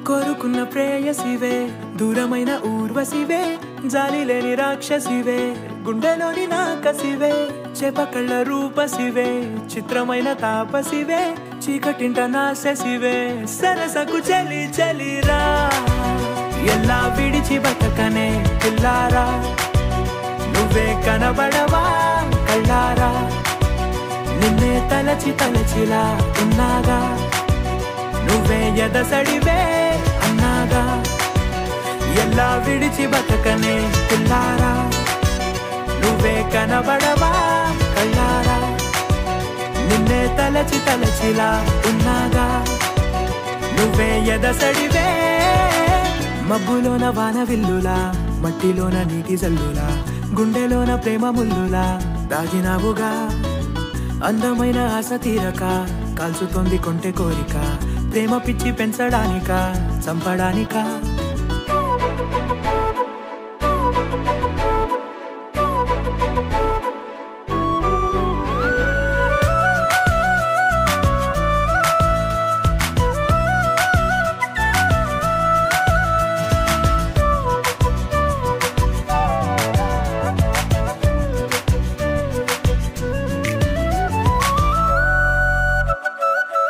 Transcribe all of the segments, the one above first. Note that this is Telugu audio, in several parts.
కోరుకున్న ప్రేయసివే దూరమైన ఊర్వశివే జాలి లేని రాక్షసివే గుండెలోని నాకసివే చేపకళ్ళ రూపసివే చిత్రమైన తాపసివే చీకటింట నాశసివే సరసకు చలి చలిరా ఎలా విడిచి బతకనే పిల్లారా నువ్వే కనబడవా కళ్ళారా నిన్నే తలచి తలచిలా ఉన్నాగా నువ్వే ఎదసడివే అన్నాగా ఎలా విడిచి బతకనే పిల్లారా నువ్వే కనబడవా కళ్ళారా నిన్నే తలచి తలచిలా ఉన్నాగా నువ్వే ఎదసడివే మబ్బులోన వాన విల్లులా మట్టిలోన నీటి జల్లులా గుండెలోన ప్రేమ ముల్లులా దాగినావుగా అందమైన ఆశ తీరక కాల్చుతోంది కొంటె కోరిక ప్రేమ పిచ్చి పెంచడానిక చంపడానిక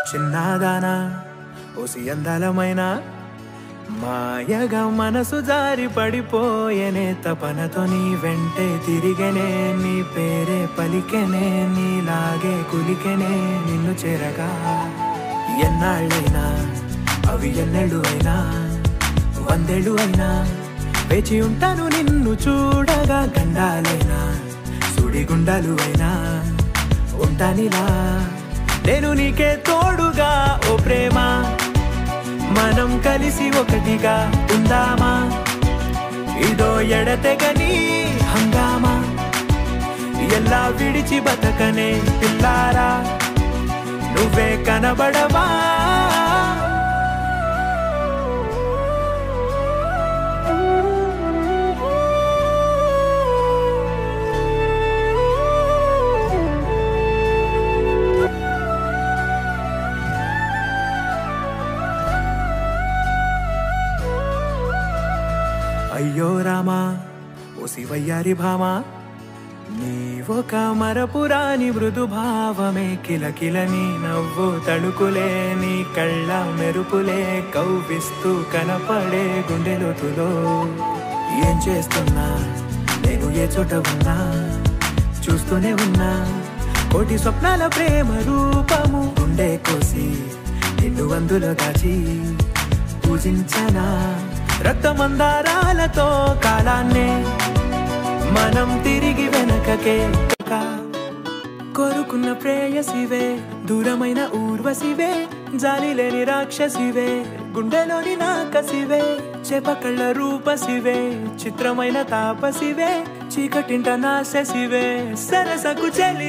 చిన్నదానా ఓసి అందాలమైన మాయగా మనసు జారి పడిపోయేనే తపనతో నీ వెంటే తిరిగనే నీ పేరే పలికెనే నీలాగే కులికెనే నిన్ను చేరగా ఎన్నాళ్ళైనా అవి ఎన్నెళ్ళు అయినా వందేళ్ళు అయినా వేచి ఉంటాను నిన్ను చూడగా గండాలైనా సుడిగుండాలు అయినా ఉంటానిలా నేను నీకే తోడుగా ఓ ప్రేమ మనం కలిసి ఒకటిగా ఉందామా ఇదో ఎడతెగని హంగామా ఎలా విడిచి బతకనే పిల్లారా నువ్వే కనబడవా అయ్యో రామా ఓ శివయ్యారి భామా నీవొక మరపురాని మృదు భావమే కిలకిల నీ నవ్వు తడుకులే నీ కళ్ళ మెరుపులే కవ్విస్తూ కనపడే గుండెలోతులో ఏం చేస్తున్నా నేను ఏ చోట ఉన్నా చూస్తూనే ఉన్నా కోటి స్వప్నాల ప్రేమ రూపము గుండె కోసి నిన్ను అందులో దాచి పూజించనా రక్తమందారాలతో కాలాన్నే మనం తిరిగి వెనకకే కోరుకున్న ప్రేయసివే దూరమైన ఊర్వశివే జాలి లేని రాక్షసివే గుండెలోని నాకసివే చేపకళ్ళ రూపసివే చిత్రమైన తాపసివే చీకటింట నాశసివే సరసకు చలి